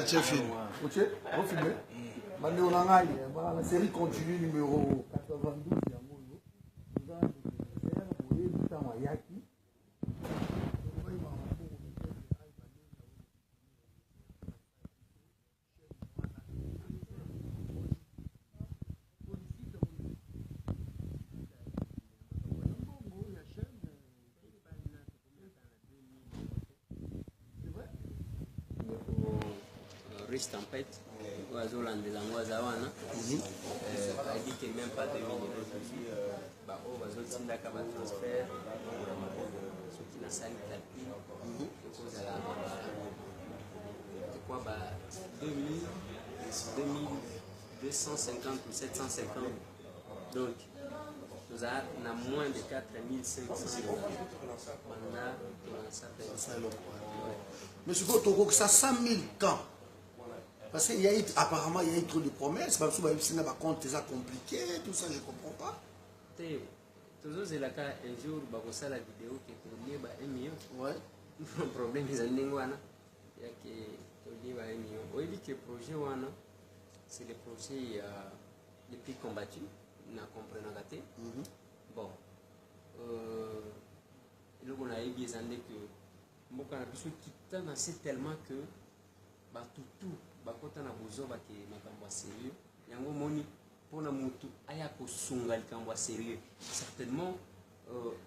quartier film. Ok, vous filmez. Maintenant, on a la série continue numéro 92. Tempête, oiseau landelangoazawana, a dit que même pas 2 minutes aujourd'hui, oiseau tindaka ba transfert, ce qui n'a sali calcul, cause à la quoi 2250 ou 750, donc nous avons moins de 4500 mandat dans sa personne. Mais ce que ça 100 000 temps. Parce qu'il y a eu, apparemment, il y a eu trop de promesses. Parce que c'est compliqué, tout ça, je ne comprends pas. Toujours, c'est là qu'un jour, il y a la vidéo qui est un million. Ouais. Le problème, c'est qu'il y a un million. On dit que le projet, c'est le projet le plus combattu. On a compris. Bon. On a eu des années que. On a besoin de quitter tellement que. Tout. Bakota na bozo bake makambo sérieux yango moni pona mutu aya ko sunga likambo sérieux certainement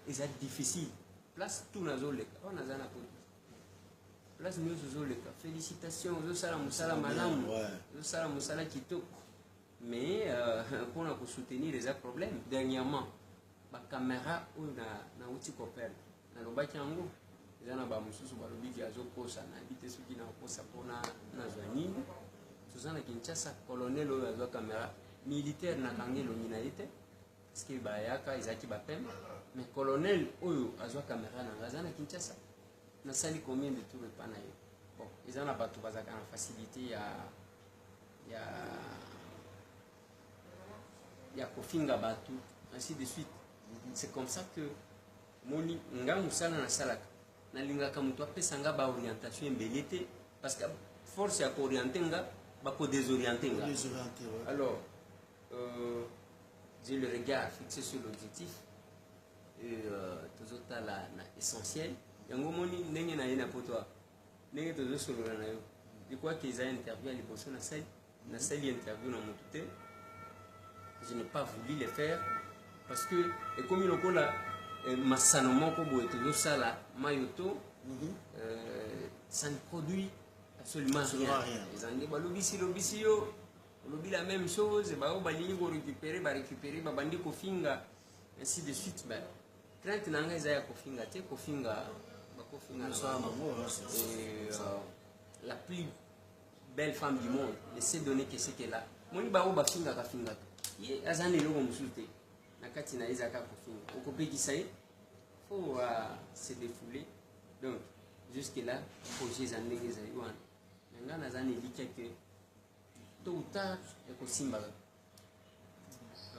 est difficile place tout nazo leka on azana ko place nous zo leka félicitations zo sala musala malamu zo sala musala kitoko mais pona ko soutenir les problèmes dernièrement ba caméra ou na uti ko perdre na lobaki yango zana ba mususu balobiki azokosa na bite soki na kosa pona na zwani tuzana Kinshasa colonel oyo azwa caméra militaire na kangelo nyina ete parce que ba yaka izaki ba pembe mais colonel oyo azwa caméra na ngazana Kinshasa na sali combien de tours pas na yo bon izana batu bazaka na facilité ya kofinga batu ainsi de suite c'est comme ça que moni ngamu sana na salaka na lingaka mutu apesanga ba orientation embelete parce que force ya ko orienter nga ba ko désorienter nga. Alors j'ai le regard fixé sur l'objectif et toujours la essentiel yango moni ndenge na yena poto ndenge tozo solola na yo je crois qu'ils ont interview à l'époque na salle interview na mutu je n'ai pas voulu le faire parce que et comme il okola masano moko boye tozo sala mayoto ça ne produit absolument rien. Les Anglais lobby la même chose, récupérer, bandi kofinga, ainsi de suite. Crainte nanga ezaya kofinga te kofinga la plus belle femme du monde, laissez donner que c'est qu'elle a. Moni ba oba finga ka finga. Ye azane lo musulte. Na kati na izaka kofinga. Okope ki sai faut se défouler. Donc jusque là projet zanenge za yuan. Nga nazani dit que tôt ou tard il faut simba.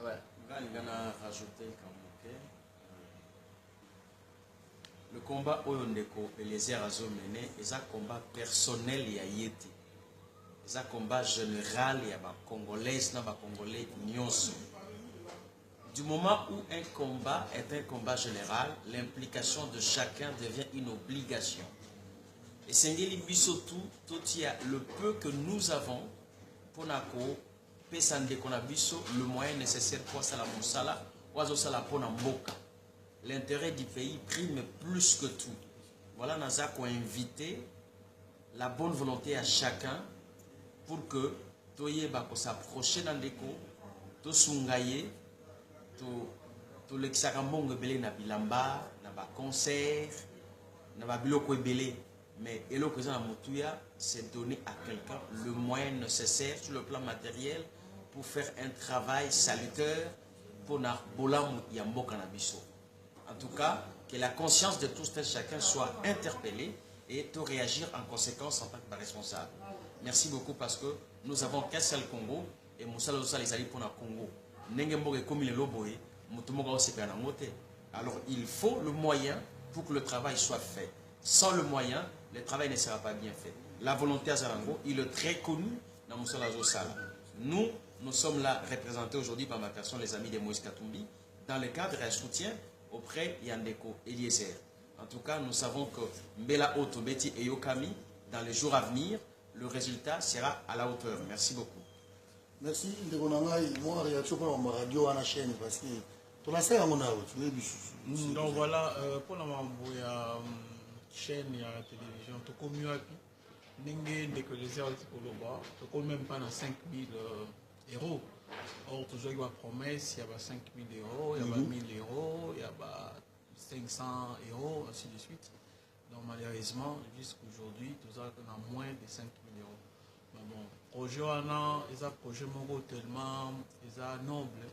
Voilà. Ngana rajouter comme le combat Oyondeko et les Azo mené, c'est un combat personnel et ayété. C'est un combat général et à Congolais, n'a pas Congolais nyonso. Du moment où un combat est un combat général, l'implication de chacun devient une obligation. Et c'est tout le peu que nous avons pour nako le moyen nécessaire pour ça la moussala, pour ça la pour mboka. L'intérêt du pays prime plus que tout. Voilà, nous avons invité la bonne volonté à chacun pour que Toyeba s'approche dans l'écho, to sungaye, to l'exakambongo belé na bilamba, na ba concert, na ba biloko belé. Mais elo que ça motuya, c'est donner à quelqu'un le moyen nécessaire sur le plan matériel pour faire un travail salutaire pour na bolam yambo canabiso. En tout cas, que la conscience de tous et chacun soit interpellée et de réagir en conséquence en tant que responsable. Merci beaucoup parce que nous avons qu'un seul Congo et Moussala Ossa les alliés pour le Congo. Alors il faut le moyen pour que le travail soit fait. Sans le moyen, le travail ne sera pas bien fait. la volonté à Zarango, il est très connu dans Moussala Sala. Nous sommes là représentés aujourd'hui par ma personne, les amis de Moïse Katumbi, dans le cadre d'un soutien auprès Yandeko Eliezer. En tout cas, nous savons que Mbela Oto, Betty et Yokami, dans les jours à venir, le résultat sera à la hauteur. Merci beaucoup. Merci. Moi, réaction pour ma radio à la chaîne parce que tu l'as fait à mon âge. Donc voilà, pour la chaîne et la télévision, tu as mieux appris. N'est que les heures pour le bas, tu n'as même pas 5 000 euros. Or, toujours il y a promesse, il y a 5 000 euros, il y a 1 000 euros, il y a 500 euros, ainsi de suite. Donc malheureusement, jusqu'aujourd'hui, tout ça a moins de 5 000 euros. Mais bon, projet il y a un projet tellement noble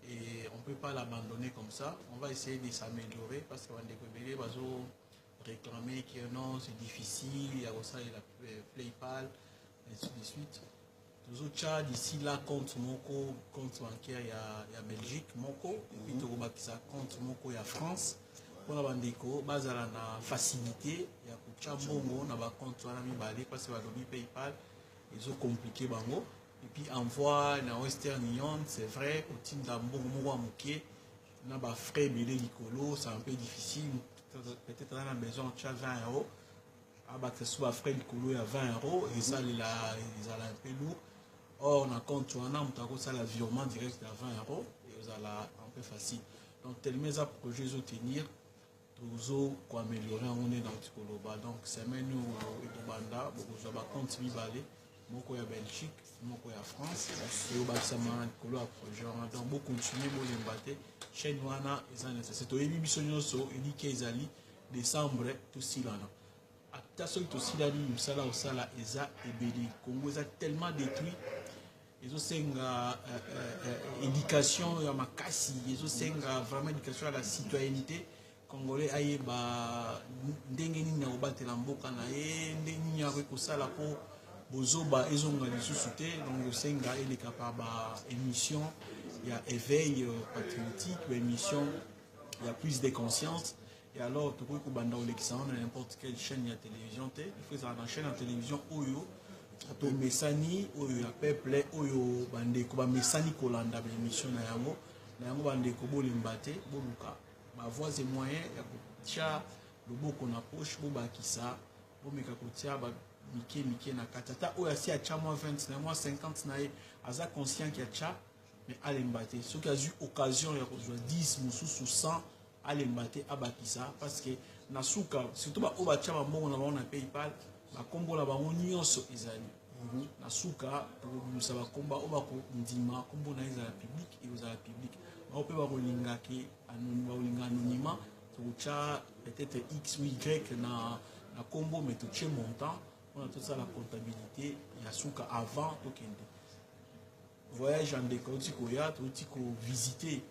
et on ne peut pas l'abandonner comme ça. On va essayer de s'améliorer parce qu'on va réclamer que non, c'est difficile, il y a aussi la PayPal, ainsi de suite. D'ici là, compte bancaire, il y a Belgique, et puis compte il y a France. Pour la bandeko, il y a facilité, il y a compte parce que PayPal, ils ont compliqué. Et puis envoi dans Western Union, c'est vrai, au team d'Ambongo, il y a frais, c'est un peu difficile. Peut-être dans la maison, tu as 20 euros. Que ce soit frais, il y a 20 euros, et ça, il a un peu lourd. Or, on a compte, on a la virement direct à 20 euros et vous allez un peu facile. Donc, tellement de projets à tenir, toujours pour améliorer, on est dans le Tikoloba. Donc, c'est maintenant où on a compte Bibalé, beaucoup à Belgique, beaucoup à France, et au bâtiment de projet. Donc, beaucoup continuer, beaucoup l'embatter. Chez nous, c'est au début, il dit qu'ils allaient décembre, tout ça là. À ta seule aussi là, il y a des Congo, ils ont tellement détruit. Ils ont une éducation à ma casse, ils ont vraiment éducation à la citoyenneté congolais. Aïe, bah, n'engeni na obate la mboka na ye, n'engeni na rekosala po bozoba ils ont les sous-soutés. Donc le senga il est capable émission, il y a éveil patriotique, émission, il y a plus de conscience. Et alors, tu peux que n'importe quelle chaîne de télévision, il faut que la chaîne de télévision Oyo. To mesani oyo ya peuple oyo bandeko ba mesani kolanda ba émission na yango bandeko bolembate boluka ba voix et moyens ya kotia loboko na poche bo bakisa bo meka kotia ba mike na katata oyo asi a cha moi 20 na moi 50 na ye aza conscient qu'il y a cha mais alembate ceux qui a eu occasion ya kozwa 10 mususu 100 alembate abakisa parce que na suka surtout ba oba cha ba mbongo na ba na PayPal bakombola bango nyonso ezali na suka tokobimisa bakomba oyo bakondima kombo na ezala public ekozala public bao mpe bakolingaki bakolinga anonymat tokotya peut-être x ou y na kombo mais totie montant mpona tosala comptabilité ya suka avant tokende voyage en ndeko touti koya touti kovisite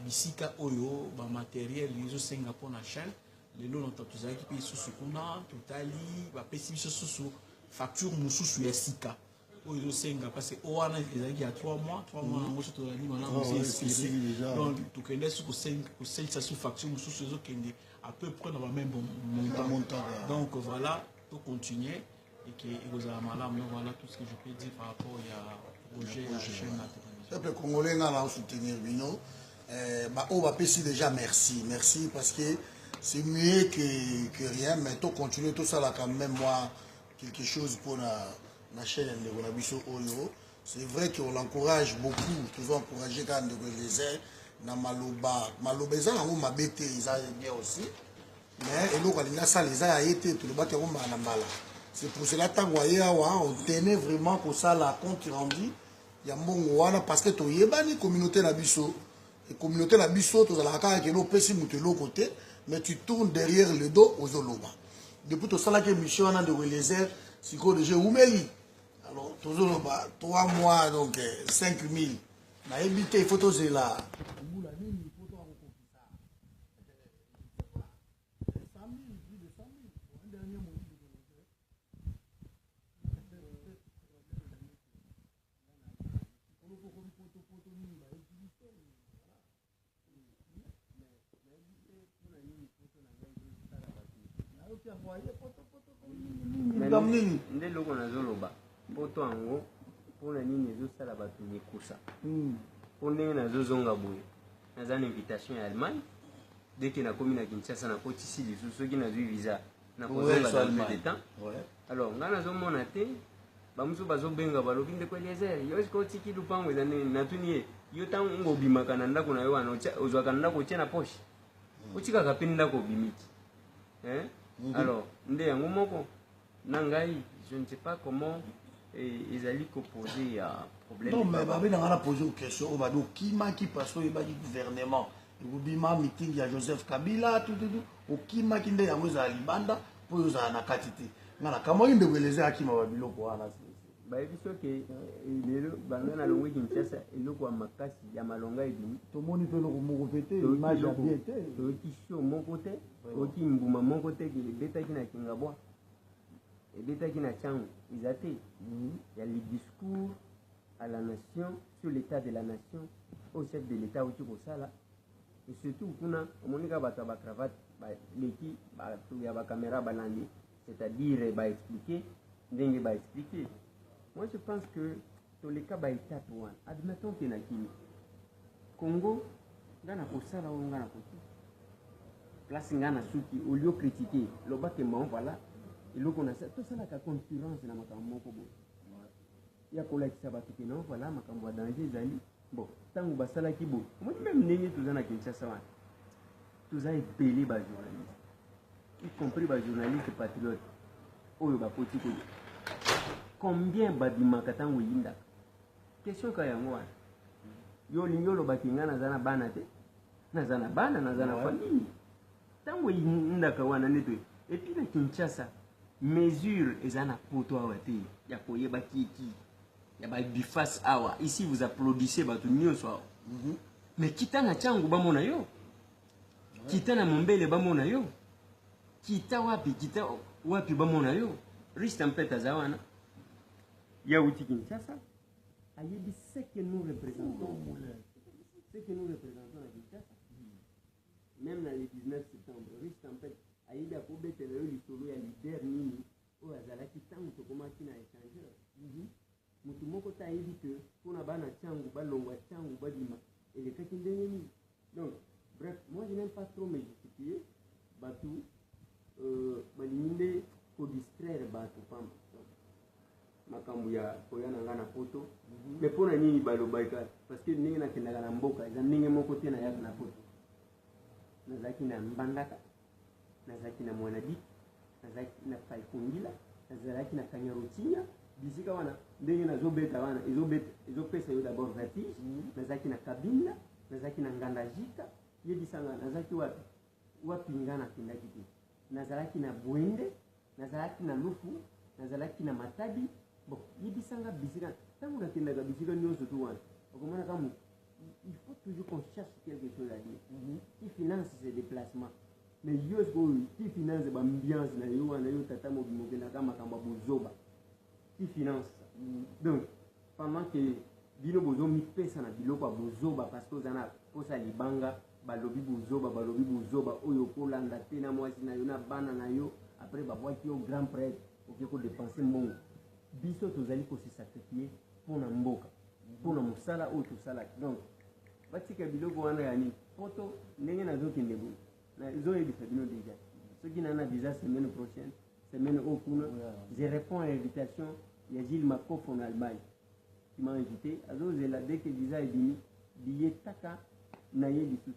bisika oyo bamatériel ezosenga mpona chaîne lelo na tozalaki mpe lisusu kuna totali bapesi biso susu facture mosusu ya sika oyo ezosenga parce que wana ezalaki ya 3 mois yango so tozali malamu inspiré donc tokende su kosalisa su facture mosusu ezokende à peu près na bameme montant donc voilà tocontinue et que ekozala malamu. Donc voilà tout ce que je peux dire par rapport ya projet ya chaîne na télévision. Peuple congolais nga na soutenir bino on va pécher déjà merci parce que c'est mieux que rien, mais tu continues tout ça là quand même moi quelque chose pour la chaîne de Gonabiso Oyo. C'est vrai qu'on l'encourage beaucoup, toujours encourager quand les aides dans Maloba ça on m'a bêté ils ont bien aussi, mais et donc ça les a été tout le bas qui ont mal. C'est pour cela que on tenait vraiment pour ça la compte rendu il y a mon parce que tu y es communauté la biso et communauté la biso tu as la carte qui nous pèse de l'autre côté. Mais tu tournes derrière le dos aux Oloba. Depuis tout ça, la mission de Eliezer, c'est quoi déjà Oumeli. Alors, tous les Oloba, 3 mois, donc 5 000. On a évité les photos là. makambo nini nde eloko nazoloba poto yango mpona nini ezosala bato mikusa mpo ndenge nazozonga boye naza na invitation ya Allemagne deke nakomi na Kinshasa nakotisi lisusu soki nazwi visa nakozonga dans peu de temps alors ngai nazomona te bamosusu bazobenga balobi ndeko Eliezer yo sika otiki lupango eza nini natuni ye yo ntango obimaka na ndako na yo wana ozwaka na ndako otie na poshe otikaka mpe ndako obimiki alors nde yango moko na ngai je ne sais pas comment ezali koposer ya problème non mais babe nanga na poser une question obadi okimaki parce que oyebaki gouvernement ekobima meeting ya Joseph Kabila tout okimaki nde yango ezala libanda mpo oyo ozala na kati te nga nakamwaki ndeko Eliezer akima babiloko wana bayebi soki lelo banga na longwe Kinshasa eloko ya makasi ya malonga ebimi tomoni mpe eloko moko mpe te image ya bien te toyoki show moko te toyoki mbuma moko te ebetaki na Kingabwa ebetaki na Tchango eza te ya le discours à la nation sur l'état de la nation au chef de l'état outi kosala et surtout kuna omonika bato ya bacravate baleki bato ya bacaméra balandi c'est-à-dire baexplike ndenge baexplike. Moi, je pense que dans les cas d'étape, admettons que Congo, Gana Kosala ou Gana Kotu. Place Gana Souki, au lieu de critiquer, le bas que voilà, et l'eau qu'on a tout ça, la concurrence dans ma Mokobo. Il y a collègue qui s'abattu que non, voilà, ma cambo danger, Zali. Bon, tant que Basala Kibo, moi, même n'est tout ça à Kinshasa. Tout ça est belé par journaliste, y compris par journaliste patriote. Oh, bah, petit combien babimaka tango yinda question ka yango wana yo lingo lo bakinga nazana bana te nazana bana nazana famille tango yinda ka wana neto et puis na Kinshasa mesure ezana poto awa te ya koyeba kiki ya ba bifas awa ici vous applaudissez batu nyonso awa mais kitana changu bamona yo kitana mombele bamona yo kita wapi bamona yo risque tempête azawana Yaouti Kinshasa, Ayebi ce que nous représentons. Ce que nous représentons à Kinshasa. Même dans le 19 septembre, risque en fait, Ayebi a probé que le solo ya leader nini, ou azalaki tango to koma kina échangeur. Mutu moko ta Ayebi que pour na bana changu balongwa changu badima et les kaki ndenge. Donc bref, moi je n'aime pas trop me justifier batu baliminde ko distraire batu pam. Makambu ya koyana ngana poto mais pona nini balobaka parce que ningi nakendaka na mboka eza ningi moko te na yaka na poto nazaki na mbandaka nazaki na mwanadi nazaki na paikongila nazaki na kanyarotinya bisika wana ndenge nazobeta wana ezopesa yo d'abord vertige nazaki na kabinda nazaki na ngandajika yebisanga nazaki wapi ngana kendaki te nazalaki na bwende nazalaki na lufu nazalaki na matadi. Bon, il dit ça, tant qu'on a fait la bisika, nous surtout, il faut toujours qu'on cherche quelque chose à dire. Qui finance ces déplacements? Mais qui finance l'ambiance, qui finance? Donc, pendant que Bino Bozo mi pèse na biloko bozoba parce que zana posa libanga balobi bozoba oyo kolanda te na mwasi na yo na bana na yo après babwaki au grand prêtre okeko dépenser mbongo. Biso tozali ko se sacrifier pour na mboka pour na musala ou tout sala donc batika biloko wana yani poto ndenge nazokende bo na zoyebisa bino déjà soki nana visa semaine prochaine semaine au kuna je réponds à l'invitation ya Gilles Makof en Allemagne qui m'a invité azozela dès que visa est venu billet taka na ye bisu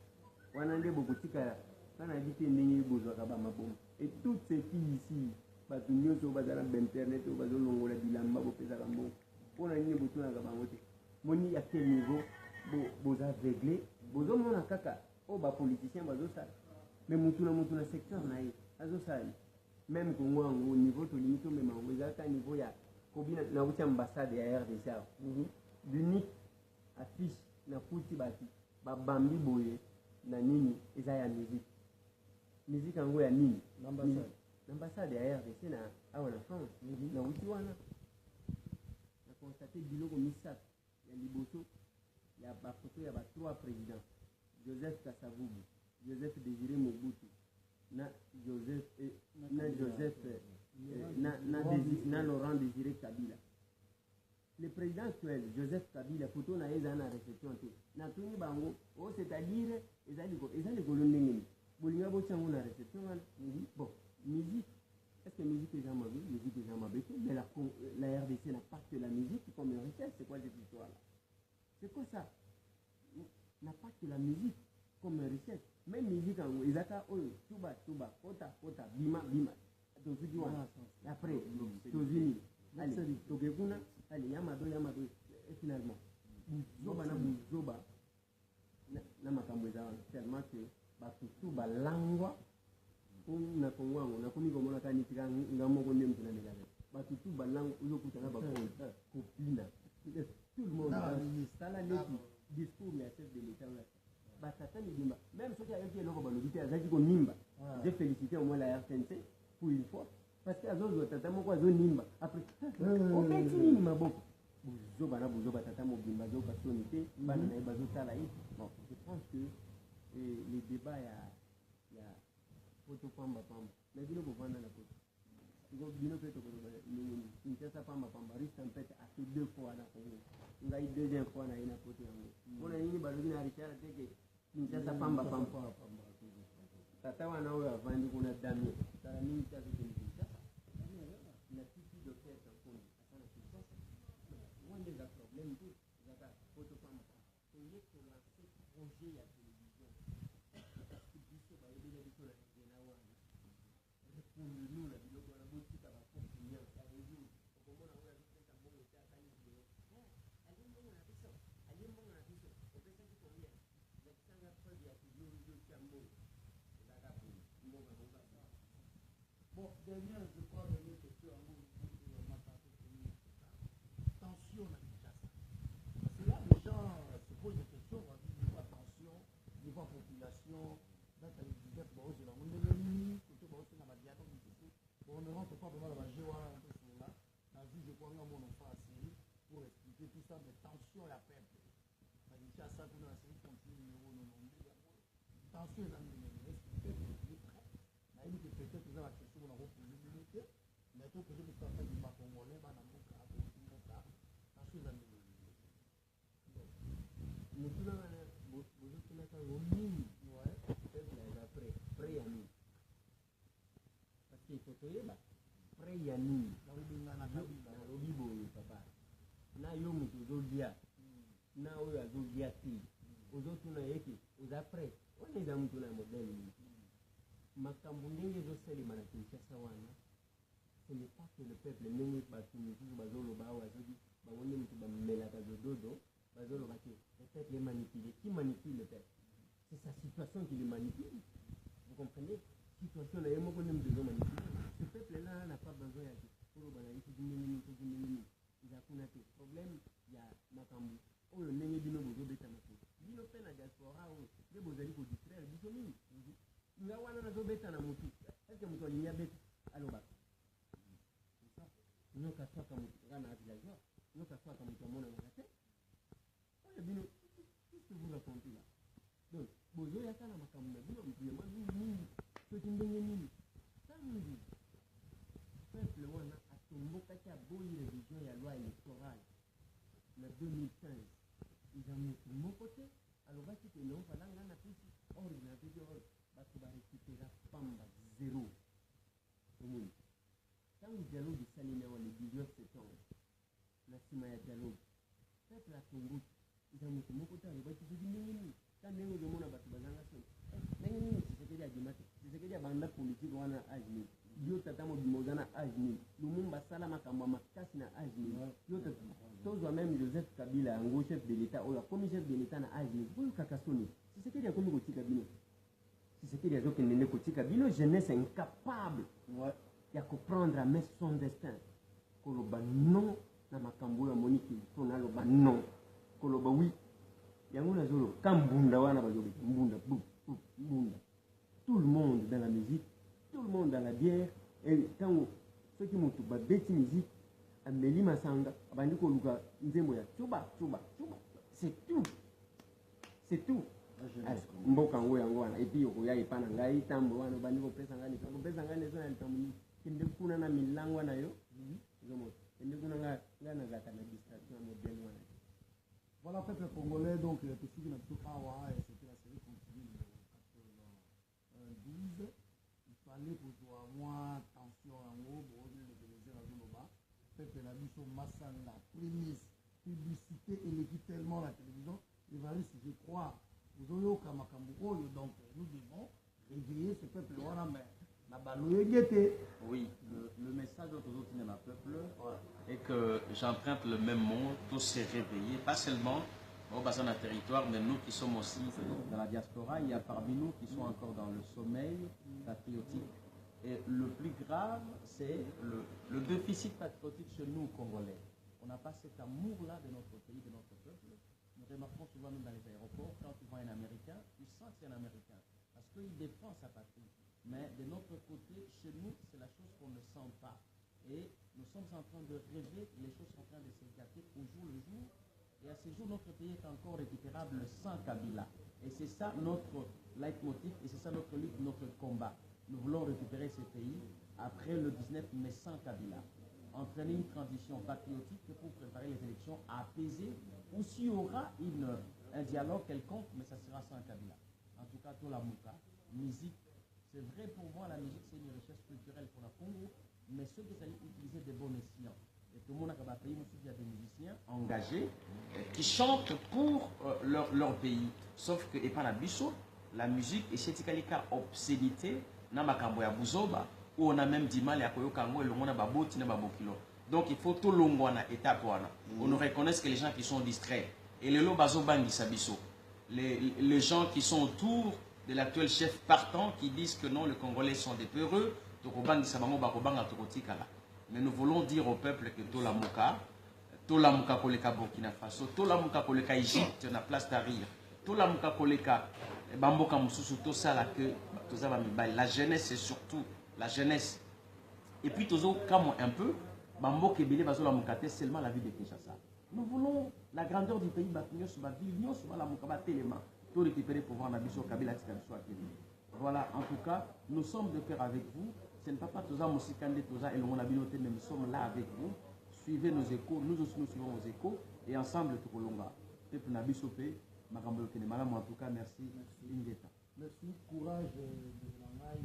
wana nde bokotika kana dite ndenge bozwaka ba mabomba et toutes ces filles ici batu nyonso bazala d'internet ou bazolongola bilamba bopesaka mbongo mpona nini botunaka bango te moni à quel niveau boza aveuglé bozomona kaka oyo bapoliticien bazosala mais mutu na secteur na ye azosala même kongo yango niveau tolingi tomema yango ezalaka niveau ya kobina nauti ambassade ya RDC awa l'unique affiche na kuti bati babambi boye na nini eza ya musique yango ya nini l'ambassade ya RDC na awa na France na uti wana na constaté biloko misato ya liboso ya bafoto ya ba trois présidents Joseph Kasavubu, Joseph Désiré Mobutu na Joseph na Laurent Désiré Kabila. Le président actuel, Joseph Kabila, photo na eza na réception te. Na tuni bango, c'est-à-dire, ezali kolondengi. Bolinga bochango na réception, bon, musique. Est-ce que musique est jamais vue? Musique est jamais vue. Mais la RDC n'a pas que la musique comme richesse. C'est quoi cette histoire-là? C'est quoi ça? N'a pas que la musique comme richesse. Même musique en Izaka, tuba, kota, bima. Donc, tu dis, après, Tozini, allez, Togekuna, allez, Yamado, et finalement, Zoba, na makamweza, tellement que, tuba langwa, na kongwango, na komi komona kani tika ngamoko ndem tuna megale. Tuba langwa, uzo kutana kopina. Tout le monde, sala leki, discours, mais à chef de l'État, même ceux qui avaient fait le Nimba, j'ai félicité au moins la RTNC pour une fois, parce que Azozo Tatamo Nimba, après, au petit Nimba, bon, Zoba Tatamo Bimba, Zoba Sonité, Banana Bazo Talaï. Bon, je pense que les débats, il y a photo Pamba, mais il faut vendre la photo. Il faut bien faire une pièce à Pamba, risque en fait à ces 2 fois dans Congo. Il y a une deuxième fois dans la photo. On a une balodine à Richard, Kinshasa Pamba. Tata wana oyo avandi kuna dami. Tala nini chazo kwenye Kinshasa. Na titi de tête en Congo. Asana Kinshasa. Wande za problème tout. Zaka photo Pamba. On est pour lancer projet à télévision. Biso ba yebele biso na kena wana. Répondez-nous la biloko na botti ka ba kopia. Ka rezu. Okomona oya biteka mbongo cha kani biloko. Ali mbongo na biso. Opesa ki combien? Bon, dernière, je crois, dernière question à vous, tension à Kinshasa. Parce que là, les gens se posent des questions, on dit niveau attention, niveau population, dans les divers bords de la Mondélie, côté bords de la Madiato, on ne rentre pas vraiment dans la Géoua, un peu sur là. Dans le je crois que mon enfant a série pour expliquer tout ça, mais tension à peuple. À Kinshasa, tout dans la série continue, tension dans le peut-être que la question qu'on a reposée l'unité, mais tout que je me suis fait du Congolais, dans le cas de Mouka, dans ce genre de nous tous après, près à nous. Parce qu'il faut que près à nous, dans le Bibo, papa. Na yomu tuzodia, na oyo azodia ti, ozotuna yeki, ozaprès, on est dans le modèle. Makambo ndenge ezosalema na Kinshasa wana, ce n'est pas que le peuple ndenge bato mosusu bazoloba awa azobi bango nde moto bamelaka zododo bazoloba te le peuple est manipulé. Qui manipule le peuple? C'est sa situation qui le manipule. Vous comprenez? Situation na ye moko nde moto ezomanipule. Ce peuple là n'a pas besoin ya koloba na ye tozindengini ezakuna te. Problème ya makambo oyo ndenge bino bozobetana te bino mpe na diaspora oyo nde bozali kodistraire biso mingi. Nga wana nazobeta na mutu. Est-ce que mutu alinya beta? Aloba. Nyoka soka mutu ngana villageois. Nyoka soka mutu amona na tête. Oya bino, qu'est-ce que vous racontez là? Donc, bozo ya kana makamuna bino mpiyema nini? Soki ndenge nini? Samedi. Peuple wana atomboka cha boyi révision ya loi électorale na 2015. Ils ont mis mon côté. Alors basi que non falanga na pisi. Or na video bato barécupéra Pamba zéro. Quand le dialogue est saliné le 19 septembre, la sima ya dialogue, peuple la Congo, ils ont mis mon côté, ils vont te dire, quand nous avons mon abattu, c'est ce qu'il y a du matin, c'est ce qu'il y a banda politique, on a agi. Yo tatamo bimozana agi. Lumumba salama kamba kasi na agi. Yo tatamo même Joseph Kabila, un chef de l'État, ou la commissaire de l'État na agi. Vous kakasoni. C'est ce qu'il y a comme Kotika Bino. C'est ce qu'il y a comme Kotika Bino, jeunesse incapable. Ouais. Il y a que prendre à mettre son destin. Koloba non, na makambo ya moniki, tona loba non. Koloba oui. Yango na zolo, kambunda wana bazobi, mbunda, mbunda. Tout le monde dans la musique, tout le monde dans la bière, et quand ceux qui montent ba beti musique, ameli masanga, abandi ko luka nzembo ya chuba. C'est tout. C'est tout. Mboka ngo yango wana, et puis okoya ipana ngai tambo wana bandi ko pesa ngani, ko pesa ngani zo na tamuni. kende kuna na milango na yo zomo kende kuna nga zaka na distraction modèle wana. Voilà, peuple congolais, donc, tout ce qui n'a pas à c'était la série continue de 92. Il fallait pour toi, moi, attention en haut, pour revenir le plaisir à Zouloba. Peuple la mission Massanga, prémisse, publicité, et l'équipe tellement la télévision. Et voilà, si je crois, vous avez au Kamakambo, donc, nous devons réveiller ce peuple-là, mais oui, le message de notre peuple est que j'emprunte le même mot, tous s'est réveillés, pas seulement au bassin d'un territoire, mais nous qui sommes aussi dans la diaspora, il y a parmi nous qui sont encore dans le sommeil patriotique. Et le plus grave, c'est le déficit patriotique chez nous, Congolais. On n'a pas cet amour-là de notre pays, de notre peuple. Nous remarquons souvent même dans les aéroports, quand tu vois un Américain, tu sens que c'est un Américain, parce qu'il défend sa patrie. Mais de notre côté, chez nous, c'est la chose qu'on ne sent pas. Et nous sommes en train de rêver, les choses sont en train de se gâter au jour le jour. Et à ce jour, notre pays est encore récupérable sans Kabila. Et c'est ça notre leitmotiv, et c'est ça notre lutte, notre combat. Nous voulons récupérer ce pays après le 19 mai sans Kabila. Entraîner une transition patriotique pour préparer les élections apaisées, ou s'il y aura un dialogue quelconque, mais ça sera sans Kabila. En tout cas, tout la mouka, musique. C'est vrai pour moi, la musique, c'est une richesse culturelle pour la Congo, mais ceux qui allaient utiliser des bons escients. Et tout le monde a pays, il y a des musiciens engagés qui chantent pour leur pays. Sauf que, et pas la biso, la musique, et c'est une obscénité, na makambo ya buzoba, où on a même du mal à koyokango et le monde a baboti na babokilo. Donc il faut tout l'ongwana étape wana. On ne reconnaisse que les gens qui sont distraits. Et les lobazo bangi sabiso. Les gens qui sont autour de l'actuel chef partant qui disent que non, les Congolais sont des peureux, mais nous voulons dire au peuple que Tola Mouka Koleka Burkina Faso, Tola Mouka Koleka Égypte, on a place d'arrière, Tola Mouka Koleka Bamboka Moussoussou, tout ça là que la jeunesse, c'est surtout la jeunesse. Et puis Tozo Kamo un peu, Bamboka Ebele Bazola Moukate, seulement la ville de Kinshasa. Nous voulons la grandeur du pays, la Mouka Téléma. Tout récupérer pour voir la mission Kabila Tikabiso. Voilà, en tout cas, nous sommes de cœur avec vous. Ce n'est pas Toza Moussikande, Toza et le Monabinoté, mais nous sommes là avec vous. Suivez nos échos, nous aussi nous suivons vos échos, et ensemble, tout le monde. Peuple Nabisopé, Marambo Kenemalamo, en tout cas, merci. Ingeta. Merci, courage de l'Angaï.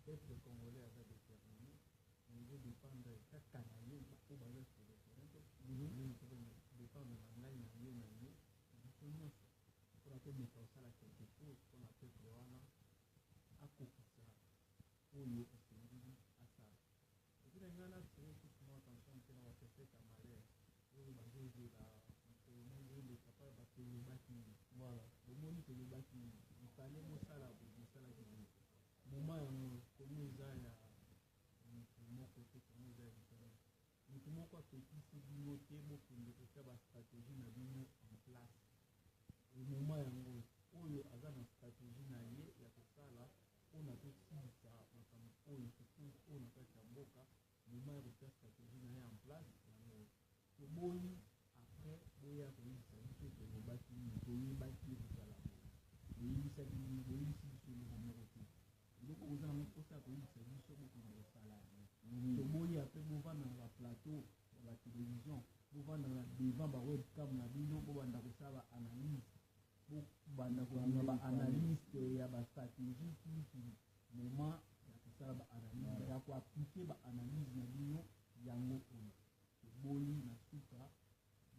Peuple congolais a déterminé, on veut dépendre de chaque canalier, pour baser sur le terrain, dépendre de l'anglais, pour laquelle nous faisons ça quelque chose qu'on appelle Johanna, à Kokisa, pour nous aussi, à ça. Et puis, il y a un attention que nous avons fait à Malais, pour nous baser sur le papa, parce que nous battons, voilà, le monde que nous battons, il fallait nous ça là, pour nous ça là, moment comme nous allons mon côté comme nous allons nous comment quoi que qui se noter mon pour nous faire la stratégie na bien en place au moment où il y a une stratégie na yé il y a tout ça là on a tout ça comme on a fait un boka moment où faire stratégie na yé en place le bon après il y a une stratégie que nous bâtiment nous bâtiment tout ça là oui ça dit oui si sur le moment donc vous avez un poste à côté de service beaucoup de salaire. Donc moi il y a peu vous vendre dans la plateau, dans la télévision, vous vendre devant la webcam la vidéo, vous vendre ça va analyse, vous vendre quoi analyse et ya ba stratégie qui moment ya ça va analyse, ya quoi appliquer ba analyse na vidéo yango on. Boli na suka,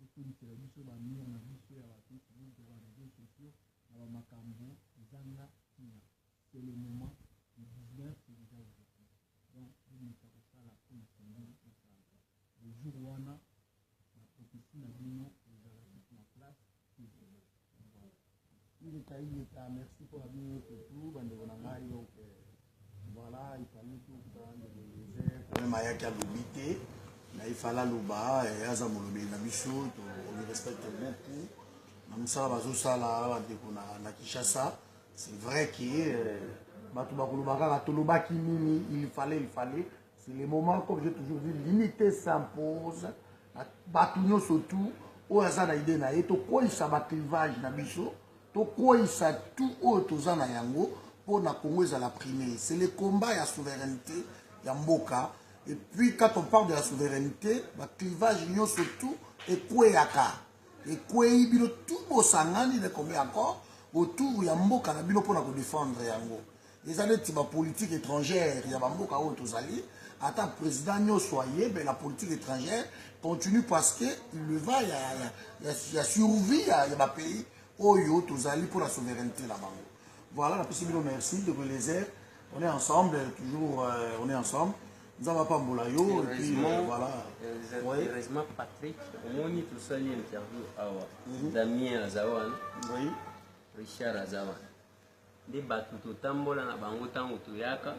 vous pouvez service ba mire na biso ya ba Facebook, ya ba réseaux sociaux, na ba makambo, zanga kina. C'est le moment. Le 19, c'est déjà aujourd'hui. Donc, il n'y a pas ça la police. Le jour où on a la prophétie, la bino, vous allez mettre en place. Merci pour la minute et tout. Donc, voilà, il fallait tout prendre le désert. même ayaki alobi te mais il fallait aloba aza molobeli na biso on le respecte beaucoup na mosala bazosala bandeko na Kinshasa. C'est vrai que bato bakoloba kaka tolobaki nini il fallait c'est le moment comme j'ai toujours dit l'unité s'impose bato nyonso tout oyo aza na idée na ye tokweyisa baclivage na biso tokweyisa tout oyo toza na yango mpona Congo ezala primé. C'est le combat ya souveraineté ya mboka. Et puis quand on parle de la souveraineté baclivage nyonso tout ekweyaka ekweyi bino tout bosangani de combien encore autour ya mboka na bino mpona kodéfendre yango. Eza neti bapolitique étrangère ya bamboka oyo tozali ata président nyonso ayebe la politique étrangère continue parce que il le va ya survie ya bapays oyo tozali pour la souveraineté na bango. Voilà, la possibilité, merci de les airs. On est ensemble, toujours, on est ensemble. Nous avons pas Moulayo, et puis voilà. Heureusement, Patrick, au moins, tout ça, il y a une interview à Damien Azawan, Richard Azawan. Des bateaux tout tambola na bango tango tuyaka.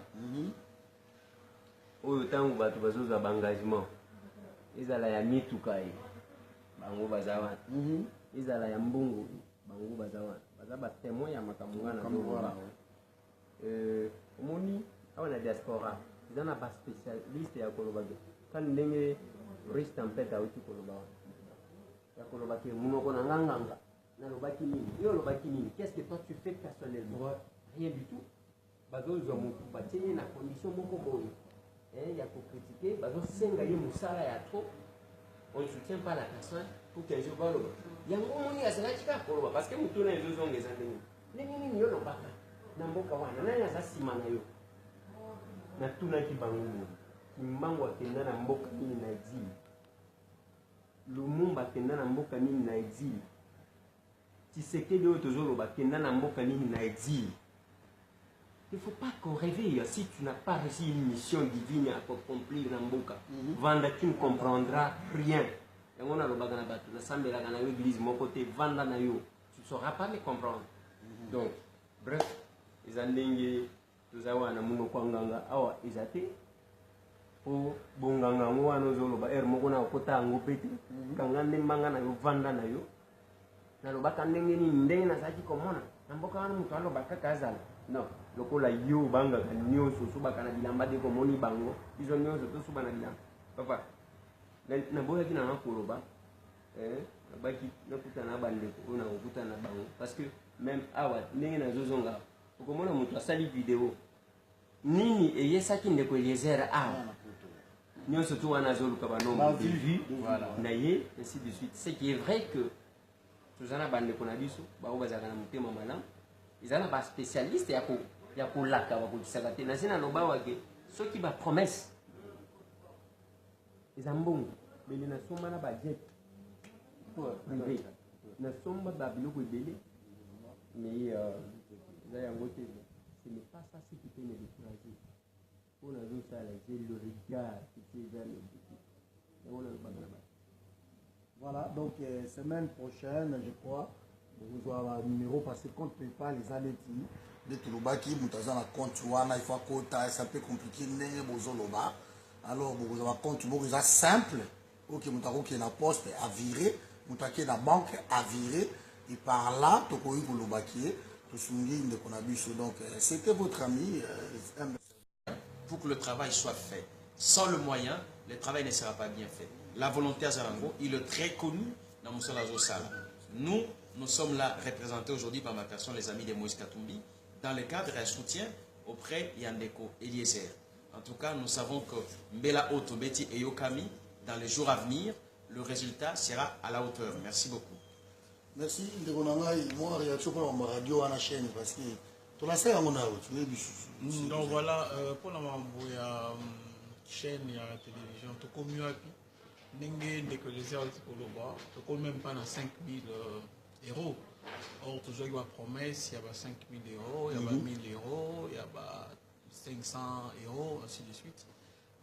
Oyo tango bateau bazoza bangagement. Ezala ya mitukai. Bango bazawan. Ezala ya mbungu. Bango bazawan. Bazaba témoin ya makamwa na bango. Omoni awana diaspora. Zana ba spécialiste ya koloba. Kan ndenge Riche Tempête a uti koloba. Ya koloba ke munoko na nganga. Na lobaki nini? Yo lobaki nini? Qu'est-ce que toi tu fais personnellement? Rien du tout. Bazo zo mo batie na condition moko boyo. Ya ko critiquer, bazo senga ye musala ya trop. On ne soutient pas la personne pour qu'un jour va loba. Yango moni asala chika koloba parce que mutu na ezo zongeza ndenge. Nini yo lobaka. Na mboka wana nani asasima na yo? Na tuna kibangu. Kimbangu akenda na mboka nini na exil. Lumumba akenda na mboka nini na exil. Tshisekedi oyo tozoloba kenda na mboka nini na exil. Il ne faut pas qu'on réveille si tu n'as pas reçu une mission divine à accomplir dans mboka. Vanda tu ne comprendras rien. Et on a le bagana batu na sambela kana l'église mon côté vanda na yo. Tu ne sauras pas me comprendre. Donc bref, les andenge tozawa na muno kwanganga awa izate o bonganga ngwana zoloba moko na kota ngopete kangande manga na yo vanda na yo. Na lobaka ndenge ni ndenge na saki komona na mboka wana mutu alobaka kazala non lokola yo banga ka nyonso subaka na bilamba de komoni bango izo nyonso to suba na bilamba papa na boya kina na koloba na baki na kutana bande ko na kutana bango parce que même awa ndenge na zozonga ukomona mutu asali vidéo nini eyesaki ndeko Eliezer awa nyonso to wana zoluka banomba de vues voilà na ye ainsi de suite. C'est qui est vrai que tozana bande ko na biso bao bazaka na mutema malamu izana ba spécialiste ya kolaka bakotisaka te nasina loba wake soki ba promesse ezambongo bele na somba na budget privé na somba ba biloko ebele mais za yango te ce n'est pas ça qui peut me décourager pour la zone ça j'ai le regard qui est vers le but. Voilà, donc semaine prochaine, je crois, vous aurez un numéro parce que compte PayPal, les années de Tulobaki, vous avez un compte Wana, il faut quota, c'est un peu compliqué, alors vous avez un compte vous avez simple, ok, vous avez la poste à virer, vous avez la banque à virer, et par là, tu peux Tulobaki, tu soulignes de Konabus. Donc, c'était votre ami. Pour que le travail soit fait. Sans le moyen, le travail ne sera pas bien fait. La volonté à Zarango, il est très connu dans Moussala Zosala. Nous sommes là représentés aujourd'hui par ma personne, les amis de Moïse Katumbi, dans le cadre d'un soutien auprès Yandeko Eliezer. En tout cas, nous savons que Mbela Otobeti et Yokami, dans les jours à venir, le résultat sera à la hauteur. Merci beaucoup. Merci. Moi, réaction pour ma radio à la chaîne parce que tu l'as fait à mon âge. Donc voilà, pour la chaîne et la télévision, tout comme mieux N'engé que les heures pour le bas, tu ne même pas dans 5 000 euros. Or, toujours il y a promesse, il y a 5 000 euros, il y a 1 000 euros, il y a 500 euros, ainsi de suite.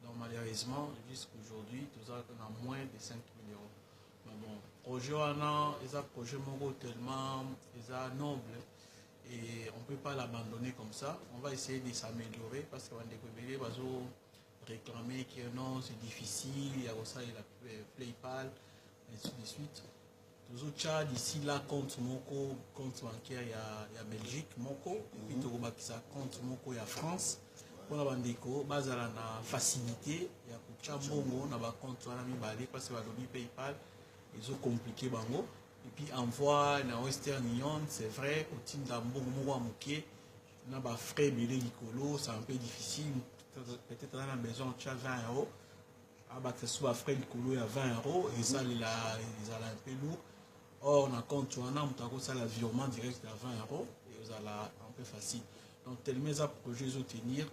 Donc malheureusement, jusqu'aujourd'hui, tout ça a moins de 5 000 euros. Mais bon, projet il y a un projet tellement noble et on ne peut pas l'abandonner comme ça. On va essayer de s'améliorer parce qu'on a découvert réclamer que non, c'est difficile, il y a ça, il y a PayPal, ainsi de suite. Tous autres d'ici là, compte bancaire, il y a Belgique, Moko, et puis tout ça, compte Moko, il y a France. Pour la bandeko, base à la facilité, il y a Kucha Bongo, on a compte, on a mis balé, parce que c'est PayPal, ils ont compliqué Bango. Et puis envoie dans Western Union, c'est vrai, au team d'Ambongo, à Mouké, on a des frais belé licolo, c'est un peu difficile. Peut-être dans la maison, tu as 20 euros. Que ce soit frais licolo, il y a 20 euros, et ça, il a un peu lourd. Or, on a compte, on a ça, le virement direct à 20 euros, et vous allez un peu facile. Donc, tellement ça projet de tenir,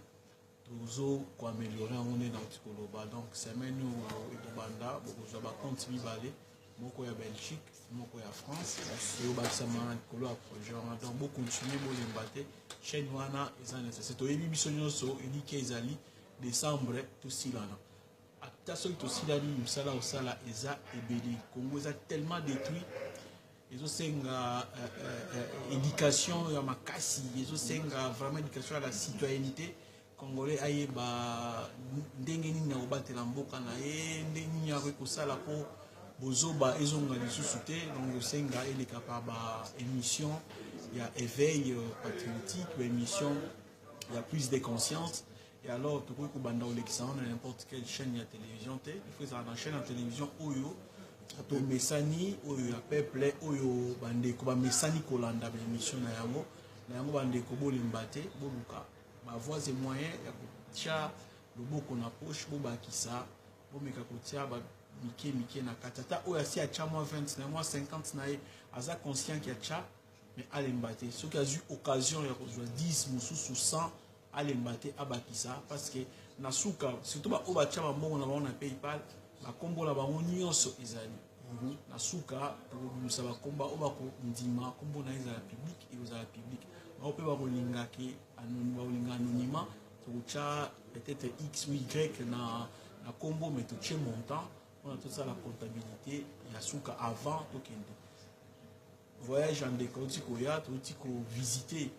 toujours pour améliorer, on est dans le Tikoloba. Donc, c'est maintenant où Banda, vous avez compte balé, beaucoup à Belgique, beaucoup à France, et au bâtiment Tikolo à projet. Donc, beaucoup continuer, beaucoup de battre. Chez nous, ils ont nécessité. Et puis, il dit qu'ils allaient décembre, tout cela. À ceux qui aussi dit, Msala Osala, Eza et Béli. Congo, ils ont tellement détruit. Ils ont éducation à Makassi, ils ont vraiment éducation à la citoyenneté. Congolais aye ba ndenge nini na obatela mboka na ye ndenge nini akosala po bozoba ezonga lisusu te. Donc osenga eleka pa ba émission ya éveil patriotique, ba émission ya plus de conscience. Et alors tu peux kubanda olekisa na n'importe quelle chaîne ya télévision te, il faut ça dans chaîne ya télévision oyo to mesani oyo ya peuple oyo bandeko ba mesani kolanda ba émission na yango bandeko bolimba te boluka ma voix et moyens ya kotia loboko na poche bobakisa bomeka kotia ba mike na katata oyo asi atia moi 20 na moi 50 na ye aza conscient qu'il y a mais alembate ceux qui a eu occasion ya kozwa 10 mususu 100 alembate abakisa parce que na suka surtout ba obatia ba mbongo na bango na PayPal ba kombo na bango nyonso ezali na suka to ba komba obako ndima kombo na ezala public et ezala public on peut bakolinga ki anonymat peut-être X ou Y na combo mais tout chez montant on a tout ça la comptabilité il y a souka avant tout kende voyage en décontiko ya tout tiko visiter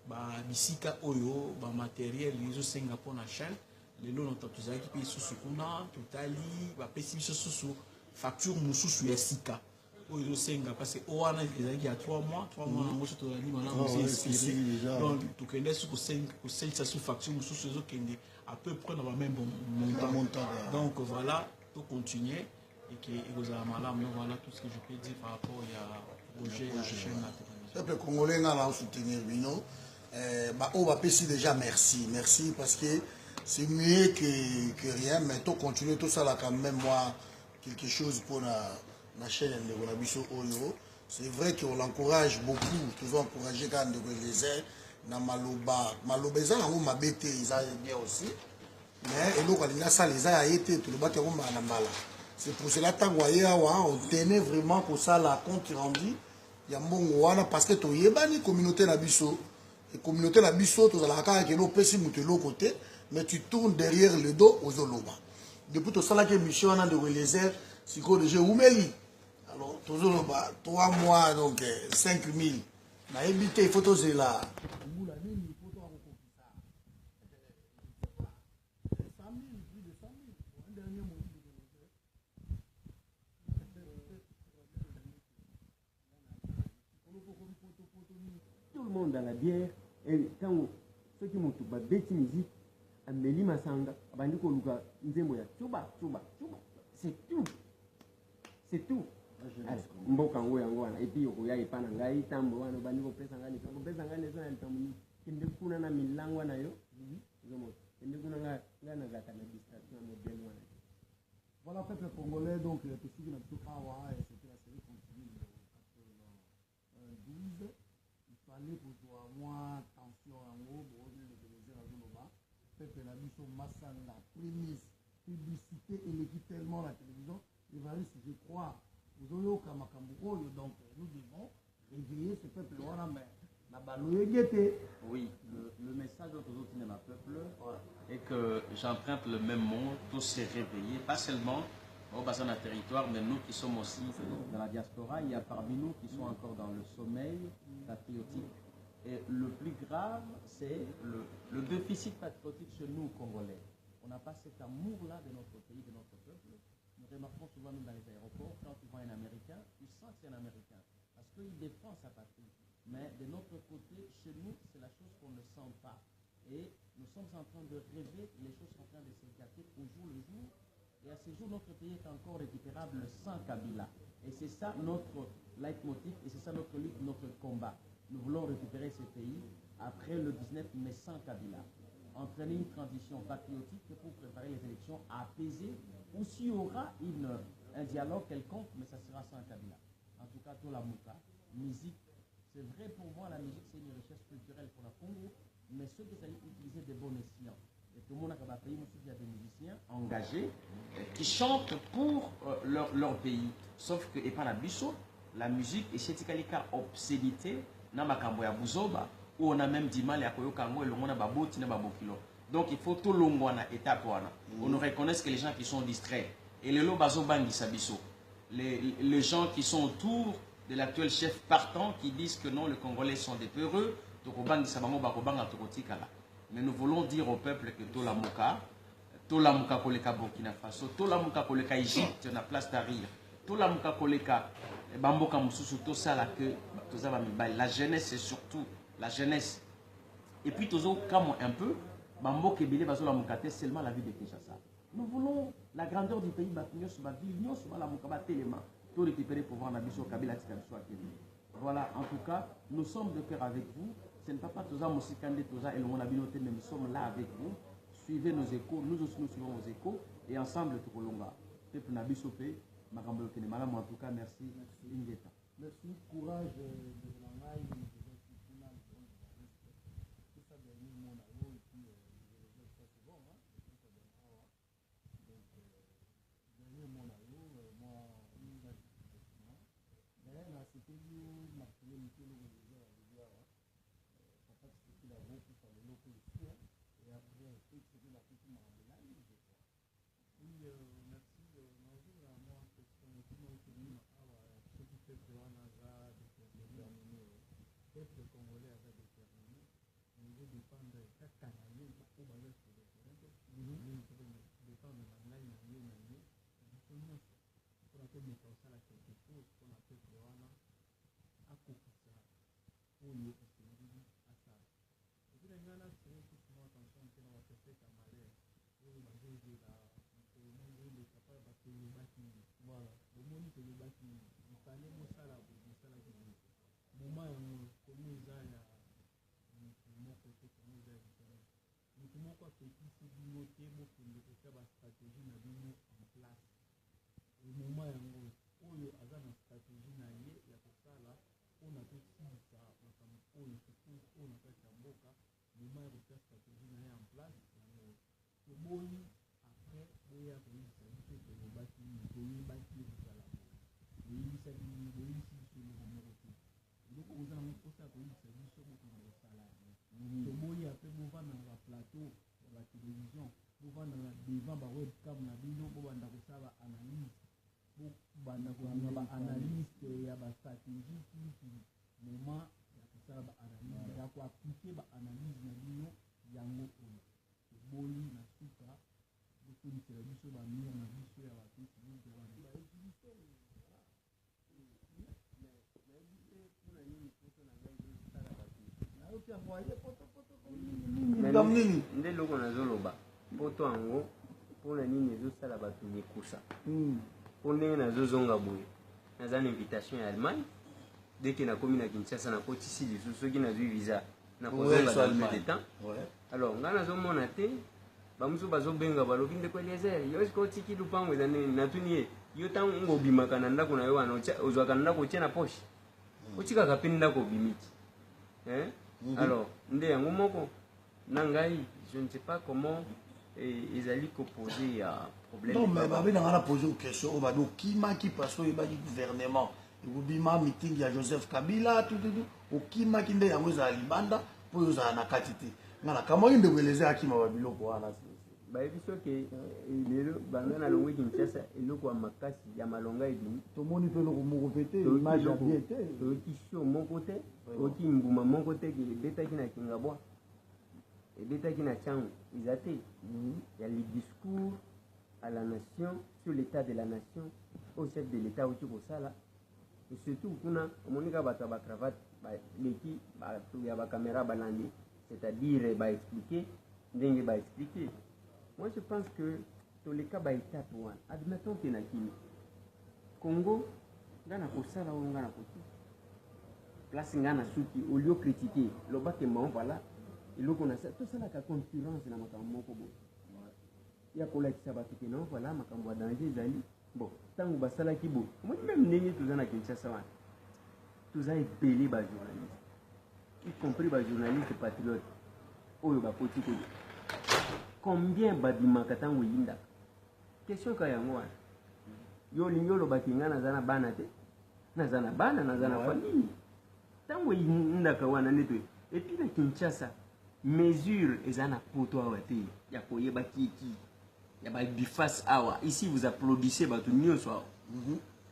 ba bisika oyo ba matériel les Singapour na chaîne les lots dans tout ça qui paye sous kuna totali ba pesi sous facture mususu ya sika. Ils ont parce que il y a 3 mois, on donc tout le sous facture à peu près dans le même montant. Donc voilà, tout continuer et que vous avez voilà tout ce que je peux dire par rapport au projet de la chaîne. Le peuple congolais a soutenir Bino. On va déjà merci parce que c'est mieux que rien, mais tout continuer tout ça là quand même moi quelque chose pour la chaîne de Bonabiso Oyo. C'est vrai qu'on l'encourage beaucoup, toujours encouragé quand les airs, na Maloba. Maloba, ils ont ma bête, ils ont bien aussi. Mais ils ont ça, les a été, tout le bateau na mala. C'est pour cela que on tenait vraiment pour ça la compte rendu. Il y a mon parce que tu y a une communauté la biso. Et communauté la biso, tu as la carte qui est de l'autre côté, mais tu tournes derrière le dos aux Oloba. Depuis tout ça, la mission de les airs, c'est quoi déjà Oumeli. Alors, toujours 3 mois, donc 5 000. On a évité les photos, c'est là. Tout le monde dans la bière, et quand ceux qui m'ont tout bête musique, Amélie Massanga, Bandiko Luka, Nzemoya, Tchouba, c'est tout. C'est tout. Mboka ngo yango wana et puis okoya ipana ngai tambo wana bandiko pesa ngani sana ntamuni kinde kuna na milango na yo zomo kinde kuna ngana zaka na distraction modèle wana. Voilà peuple congolais donc tout ce qui n'a tout awa et c'était la série continue de 12 il fallait pour toi moi tension en haut bon de les azoloba peuple la biso masanga prémisse publicité et l'équipe tellement la télévision il va je crois donc nous devons réveiller ce peuple. Oui, le message de notre cinéma peuple est que j'emprunte le même mot, tous se réveiller, pas seulement au bassin d'un territoire, mais nous qui sommes aussi dans la diaspora, il y a parmi nous qui sont encore dans le sommeil patriotique. Et le plus grave, c'est le déficit patriotique chez nous, Congolais. On n'a pas cet amour-là de notre pays, de notre peuple. Nous remarquons souvent nous, dans les aéroports, quand tu vois un Américain, tu sens que c'est un Américain. Parce qu'il défend sa patrie. Mais de notre côté, chez nous, c'est la chose qu'on ne sent pas. Et nous sommes en train de rêver, les choses sont en train de se gâter au jour le jour. Et à ce jour, notre pays est encore récupérable sans Kabila. Et c'est ça notre leitmotiv, et c'est ça notre lutte, notre combat. Nous voulons récupérer ce pays après le 19 mai sans Kabila. Entraîner une transition patriotique pour préparer les élections apaisées, ou s'il y aura un dialogue quelconque, mais ça sera sans Kabila. En tout cas, tout la mouka, musique, c'est vrai pour moi, la musique c'est une richesse culturelle pour la Congo, mais ceux qui allaient utiliser des bons escients. Et tout le monde a pays, il y a des musiciens engagés qui chantent pour leur pays. Sauf que, et pas la biso, la musique, et c'est obsédité, na makambo ya buzoba, où on a même dit mal à Koyokango et le monde a baboti na babokilo. Donc il faut tout l'ongwana étape. On ne reconnaît que les gens qui sont distraits. Et les lobazobangi sabiso. Les gens qui sont autour de l'actuel chef partant qui disent que non, les Congolais sont des peureux. Mais nous voulons dire au peuple que tout la mouka koleka Burkina Faso, tout la mouka koleka Égypte, na place d'Arir, tout la mouka koleka Bamboka Moussoussou, tout ça là que la jeunesse c'est surtout la jeunesse. Et puis toujours comme un peu, Bamboka Ebele Bazola Moukate seulement la vie de Kinshasa. Nous voulons la grandeur du pays, la mouka tellement, tout récupérer pour voir Nabiso Kabila Tikabiso. Voilà, en tout cas, nous sommes de cœur avec vous. Ce n'est pas Toza Moussikande, Toza et le Monabinoté, mais nous sommes là avec vous. Suivez nos échos, nous aussi nous suivons vos échos, et ensemble, tout le monde. Peuple Nabisopé, Makambo Kenemala, en tout cas, merci. Ingeta. Merci, courage de l'Angaï. nde loko nazoloba poto yango mpona nini ezosala bato mikusa mpo ndenge nazozonga boye naza na invitation ya Allemagne deke nakomi na Kinshasa nakotisi lisusu soki nazwi visa nakozonga dans peu de temps. Alors nga nazomona te bamosusu bazobenga balobi ndeko Eliezer yo esika otiki lupango eza nini natuni ye yo ntango ngobimaka na ndako na yo wana ozwaka na ndako otie na poshe otikaka mpe ndako obimiki. Alors nde yango moko nangai je ne sais pas comment ils allaient poser problème. Non mais babi nanga poser une question on va donc qui parce que il va du gouvernement il bima meeting ya Joseph Kabila tout qui nde yango za libanda pour za na katite ngana kama inde weleza akima babilo ko wana bayebi soki lelo banga na longwe Kinshasa eloko ya makasi ya malonga edini tomoni pe loko moko pete image ya bien te toki show mon côté toki mbuma mon côté qui betaki na Kingabwa et bêta qui n'a changu ils a il y a le discours à la nation sur l'état de la nation au chef de l'état où tu vois ça là et surtout kuna monika bata ba cravate ba leki ba tu ya ba caméra balandi c'est-à-dire ba expliquer ndenge ba expliquer. Moi je pense que dans les cas ba étape one admettons que na kini Congo ngana ko sala ou ngana ko place ngana suki au lieu critiquer le bas que mon voilà et le qu'on a tout ça la concurrence na makambo moko bo ya kola kisabatu ke non voilà makambo danger zali bon tangu basala kibo moi même ndenge tuzana Kinshasa wana tuza epeli ba journaliste y compris ba journaliste patriote oyo ba potiko combien badimaka tangu yinda question ka yango wana yo lingolo bakinga nazana bana te nazana bana nazana famille tango yinda ka wana neto et puis na Kinshasa mesure ezana poto awate ya koyeba kiki ya ba biface awa ici vous applaudissez ba tout nyonso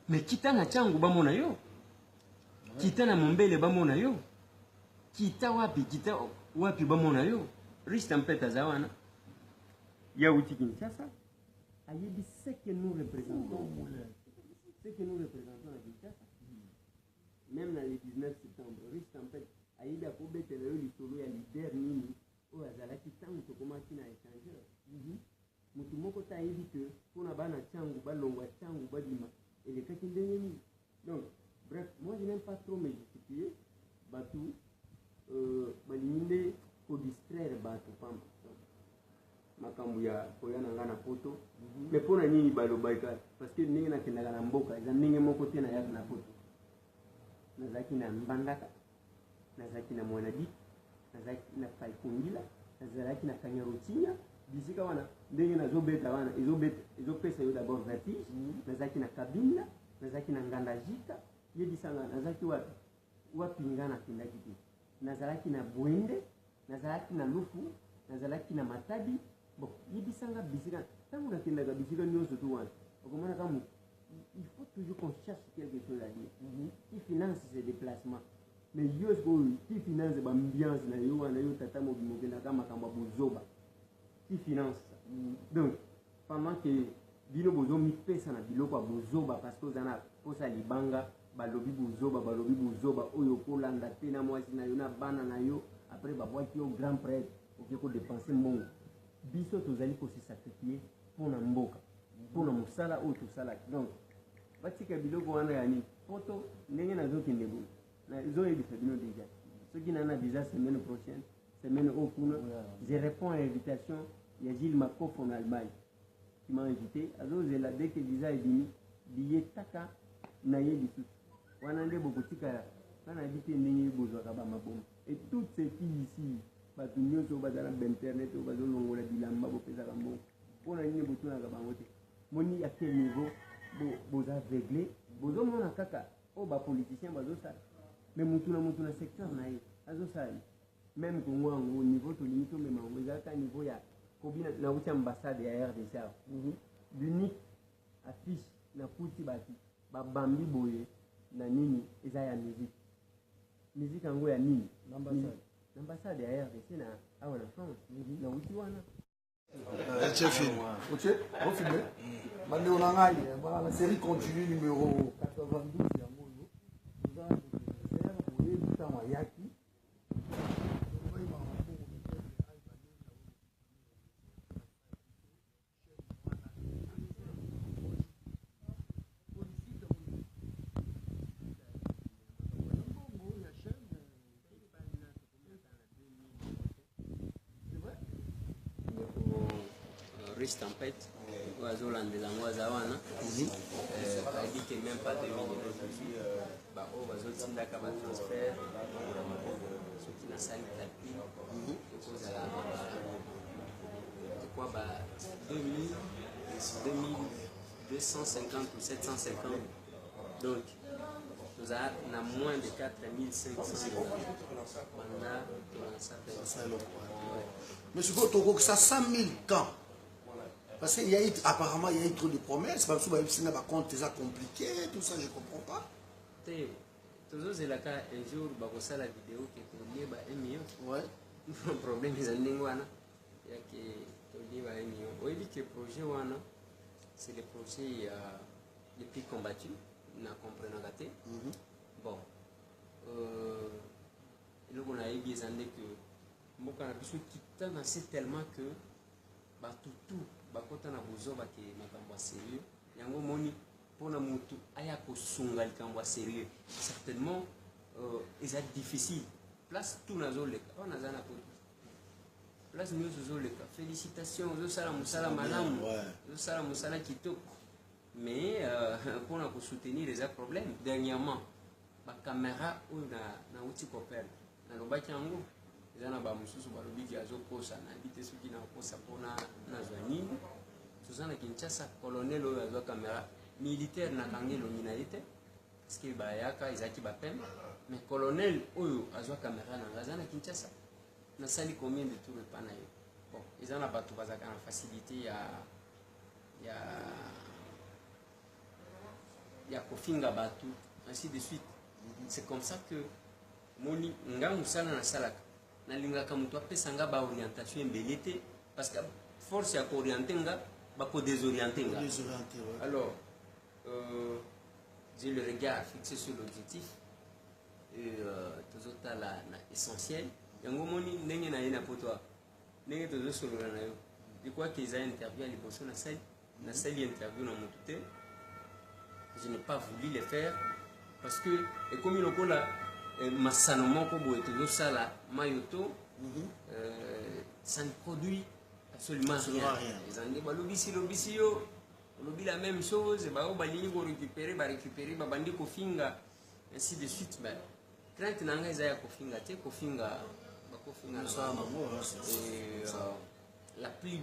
mais kita na changu ba mona yo kita na mombele ba mona yo kita wapi ba mona yo riche tempête zawana ya uti Kinshasa ayebi ce que nous représentons à Kinshasa même dans le 19 septembre riche tempête ayebi akobetela yo lisolo ya leader nini oyo azalaki ntango tokomaki na échangeur mutu moko ta yebi que pona bana changu balongwa changu badima elekaki ndenge nini. Donc bref, moi je n'aime pas trop me justifier batu balinde ko distraire batu pamba makambu ya koyana ngana poto mais pona nini balobaka parce que ndenge na kendaka na mboka eza ndenge moko te na yaka na poto nazaki na mbandaka nazaki na mwanadi nazaki na Faikongila nazaki na Kanyaruchinya bisika wana ndenge nazobeta wana ezopesa yo d'abord vertige nazaki na Kabinda nazaki na Ngandajika yebisanga nazaki wapi ngana kindaki te nazalaki na Bwende nazalaki na Lufu nazalaki na Matadi bon yebisanga bisika tangu na kindaka bisika nyonso tu wana okomona kama il faut toujours qu'on cherche quelque chose à dire qui finance ces déplacements mais yo qui finance l'ambiance na yo wana yo tata mobimoke na kama kamba bozoba qui finance donc pendant que bino bozo mi pesa na biloko bozoba parce que zana posa libanga balobi bozoba oyo kolanda te na mwasi na yo na bana na yo après babwaki yo grand prêtre oke ko dépenser mbongo biso tozali ko se sacrifier pour na mboka pour na musala oyo tosala donc batika biloko wana yani poto ndenge nazokende boye na zoyebisa bino déjà ceux qui n'en a visa semaine prochaine semaine au kuna je réponds à l'invitation il y a Gilles Makoff en Allemagne qui m'a invité azozela dès que visa est venu billet taka na yebisu wana nde bokotika kana bité ndenge bozwaka ba maboma et toutes ces filles ici batu nyonso bazala internet bazolongola bilamba bopezaka mbongo mpona nini botunaka bango te moni à quel niveau boza aveuglé bozomona kaka o bapoliticien bazosala mais mutu na secteur na ye azosala même Congo au niveau tolingi tomema ngo ezalaka niveau ya kobina na uti ambassade ya RDC l'unique affiche na kuti bati babambi boye na nini eza ya musique yango ya nini l'ambassade ya RDC na awa na France na uti wana ok, on filme. Maintenant, on a la série continue numéro 92. Riche tempête oiseau landela ngwaza wana dit que même pas 2 minutes ba o bazo tindaka ba transfert soki na sali calcul ekozala c'est quoi ba 2250 ou 750 donc nous avons na moins de 4500 banda mais je veux que ça 100 000 camps. Parce qu'il y a eu, apparemment, il y a eu trop de promesses. Parce que c'est un compte déjà compliqué, tout ça, je ne comprends pas. Toujours, c'est le cas, un jour, il y a une vidéo qui est tournée, 1 million. Ouais. problème eza ndenge wana yake toliba eni oyebi ke projet wana c'est le projet les plus combattus na comprenaka te bon eloko nayebi eza nde ke mboka na biso kitana se tellement que bato tu bakota na bozoba ke makambo ya sérieux yango moni mpona motu aya kosunga likambo ya sérieux certainement eza difficile place tout nazoleka oyo naza na poto place nyonso ozoleka félicitation ozosala mosala malamu ozosala mosala kitoko mais mpona kosoutenir eza problème dernièrement bacaméra oyo nauti koperdre nalobaki yango eza na bamosusu balobiki azokosa nayebi te soki nakosa mpona nazwa nini toza na Kinshasa colonel oyo azwa caméra militaire nakangi elongi na ye te parceke bayaka ezalaki bapembe mais colonel oyo azwa caméra nanga aza na Kinshasa nasali combien de tour epa na ye bon eza na bato bazalaka na facilité ya kofinga bato ainsi de suite c'est comme ça que moni nga mosala nasalaka nalingaka moto apesa nga baorientation ebele te parce que force ya kooriente nga bakodésoriente nga alors j'ai le regard fixé sur l'objectif tozotala na essentiel yango moni ndenge na ye na poto ndenge tozosolola na yo je crois que eza interview ya liboso nasali interview na motu te je n'ai pas voulu le faire parce que ekomi lokola masano moko boye tozosala mayoto ça ne produit absolument rien ezange balobisi yo olobi la même chose bao balingi korécupérer babandi kofinga ainsi de suite mais crainte nanga eza ya kofinga te kofinga la plus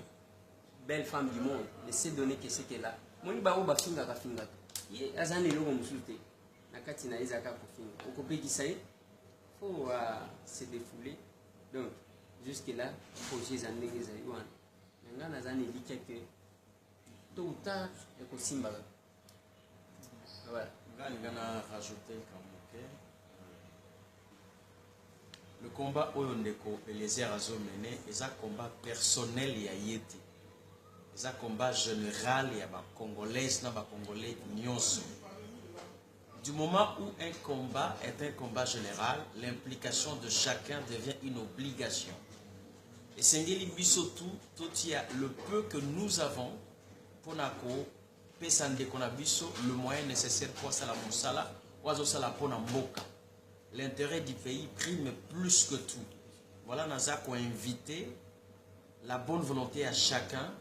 belle femme du monde ne sait donner que ce qu'elle a moni bao bafingaka fingaka ye aza na eloko mosusu te na kati na ye ezaka kofinga okopekisa ye faut se défouler donc jusque là projet eza ndenge ezali wana me nga naza na elika ke tôt ou tard ekosimbaka voilà Ngana rajouter Kamouke. Le combat oyo ndeko Eliezer azomene eza combat personnel ya yete. Eza combat général ya ba congolaise na ba congolais nyonso. Du moment où un combat est un combat général, l'implication de chacun devient une obligation. Et Sengeli Bisotu, Totia, le peu que nous avons pour Nako, Pesande Konabiso, le moyen nécessaire pour Salam Moussala, Oazo Salapona Moka. L'intérêt du pays prime plus que tout. Voilà, Nazako a invité la bonne volonté à chacun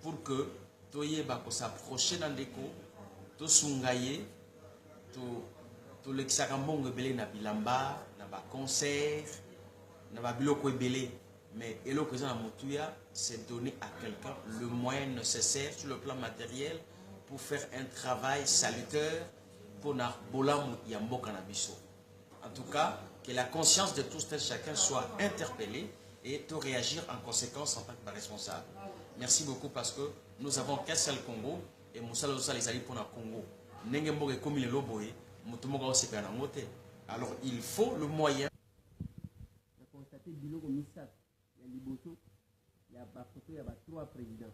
pour que Toye Bako s'approche dans Deko, To Sungaye, To Lexakambong Belé na Bilamba, na ba concert, na ba Biloko Belé. Mais Eloko Zana Moutuya, c'est donner à quelqu'un le moyen nécessaire sur le plan matériel pour faire un travail salutaire pour Bolam Yambo Kanabiso. En tout cas, que la conscience de tous et chacun soit interpellée et de réagir en conséquence en tant que responsable. Merci beaucoup parce que nous avons qu'un seul Congo et Moussa Losa les alliés pour le Congo. Nengemboge comme il loboé, Moutumoga aussi Pernangote. Alors il faut le moyen. On a constaté Biloko Missat, il y a Liboso, il y a Bakoto, il y a trois présidents.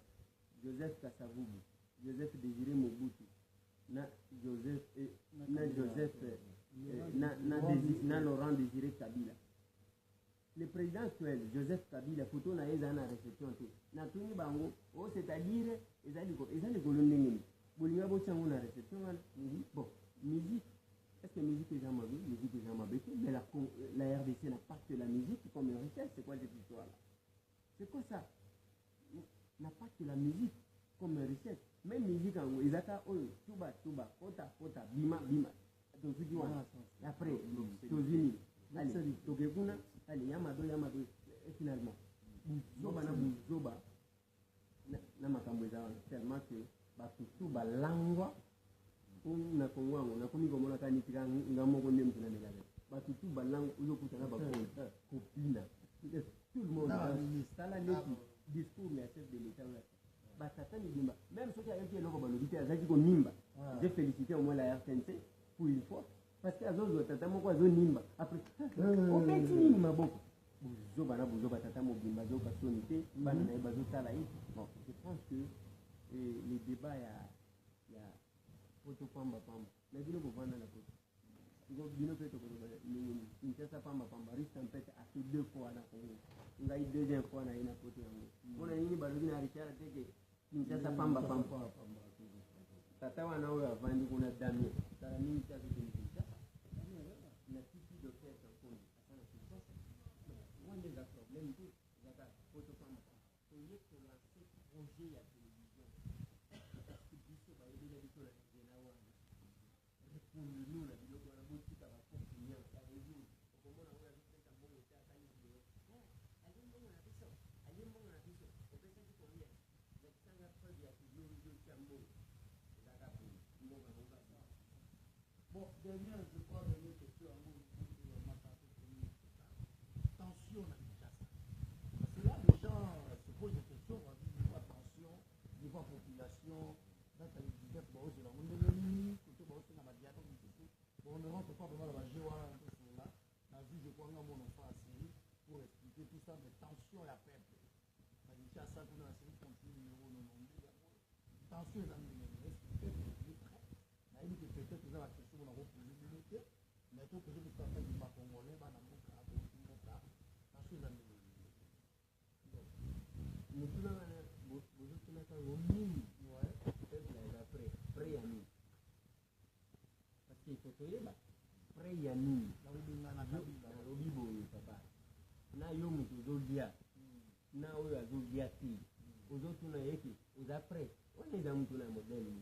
Joseph Kasavubu, Joseph Désiré Mobutu, Laurent Désiré Kabila. Le président actuel, Joseph Kabila, photo na eza na réception te. Na tuni bango, c'est-à-dire ezali kolondengi. Bolinga bochango na réception bon, musique. Est-ce que la musique est jamais vue? Musique est jamais bêtée, mais la RDC n'a pas que la musique comme richesse. C'est quoi cette histoire-là? C'est quoi ça? N'a pas que la musique comme richesse. Même musique en Izaka, tuba, kota, bima. Donc, tu dis, après, Tozini, allez, Togekuna, allez, Yamado, et finalement, Zoba, na makamboza, tellement que, tuba langwa, na Congo, na komi comme on a kanitika, ngamo ndem tunamela. Tuba langwa, uzokutana ba copina. Tout le monde a un discours mais chef de l'État. Même ceux qui ont été là, j'ai félicité au moins la RTNC pour une fois. Parce qu'il y a des gens qui ont été là, après, on fait une nimba beaucoup. zoba na bozoba tata mobimba zoba sonité bana na bazotala ye. Bon, je pense que les débats ya poto pamba na bino bovanda na poto bino pe tokozoba nini Kinshasa pamba risque en fait a fait 2 fois na Congo ngai deuxième fois na ina poto yango bona nini balogi na Richard teke Kinshasa pamba tata wana oyo avandi kuna damien tala nini tatu Kinshasa na titi de faire en Congo asana Kinshasa moi les problème tout zaka poto pamba to yeko lancer projet ya télévision parce que biso ba yebela biso la na wana répondre na biloko wana botika ba kopinion ça veut dire okomona oyo azopesa mbongo te akali video alimbongo na biso opesa kikombia nakisanga preuve ya technologie ya mbongo ezaka mbongo mbongo. Bon, dernière, je crois, dernière question à vous, tension à Kinshasa. Parce que là, les gens se posent des questions, on dit niveau tension, niveau population, dans ta disait, bon, c'est la monde de l'ennemi, côté bon, c'est la madiato, bon, on ne rentre pas vraiment dans la géoara, un peu sur là. Dans la vie, je crois, mon enfant à série, pour expliquer tout ça, mais tension à peuple. À Kinshasa, pour la série, continue, numéro 92, tension est dans le numéro, est-ce que le peuple est prêt? Il dit que peut-être que la question on a reposé l'unité, mais tout que je ne sais pas du pas congolais, dans mon cas, parce que j'en ai nous tous les au mine, prêt à nous. Parce qu'il faut que prêt à nous. Papa. Na yomu tuzodia. Na oyo azodia ti. Ozotuna yeki, ozaprêt. On est dans un modèle.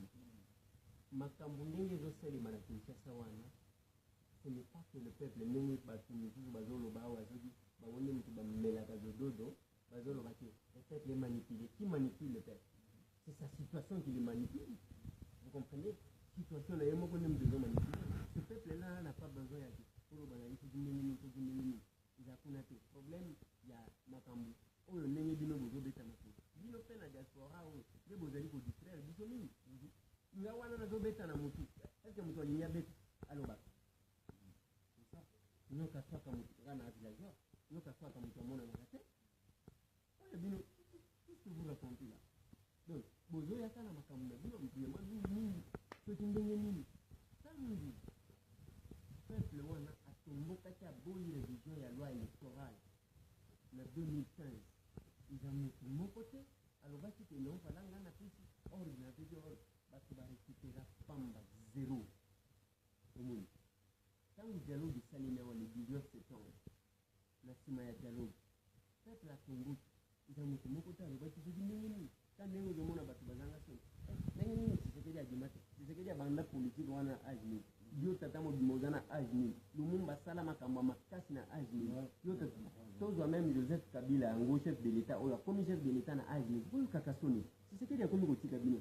Makambo ndenge ezosalema na Kinshasa wana ce n'est pas que le peuple ndenge bato mosusu bazoloba awa azoki bango nde moto bamelaka zododo bazoloba te le peuple est manipulé. Qui manipule le peuple? C'est sa situation qui le manipule. Vous comprenez? Situation na ye moko nde moto ezomanipule. Ce peuple là n'a pas besoin ya koloba na isi ndenge ezakuna te problème ya makambo oyo ndenge bino bozobeta na koto bino mpe na diaspora oyo nde bozali kodistraire biso mingi nga wana nazobeta na mutu eske mutu alingi abeta alobaka nyoka swaka mutu kana villageois nyoka swaka mutu amonanaka te oyo bino qu'est-ce que vous racontez là donc bozoyaka na makambo na bino mpuyema mingi soki ndenge nini samedi peuple wana atombokaki aboyi révision ya loi électorale na 2015 eza mutu moko te alobaki ke non vala nga napesi ordre napesi ordre bato barécupéra pamba zéro omoni ntango dialogue esalemi awa le 19 septembre na nsima ya dialogue peuple atomboki eza moto moko te alobaki soki ndenge nini ta ndenge ozomona bato bazanga soni ndenge nini Tshisekedi adima te Tshisekedi abanda politike wana age nini yo tata mobima oza na age nini Lumumba asala makambo ya makasi na age nini yo tata tozwa même Joseph Kabila yango chef de l'état oyo akomi chef de l'état na age nini oyokaka soni Tshisekedi akomi kotika bino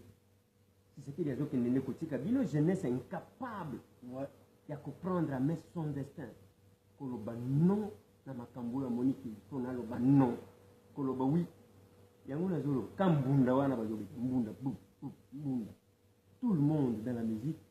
Tshisekedi azokende nde kotika bino jeunesse incapable ya comprendre mais son destin koloba non na makambo oyo amoni kilifo naloba non koloba oui yango nazoloba ka mbunda wana bazobeta mbunda mbunda tout le monde dans la musique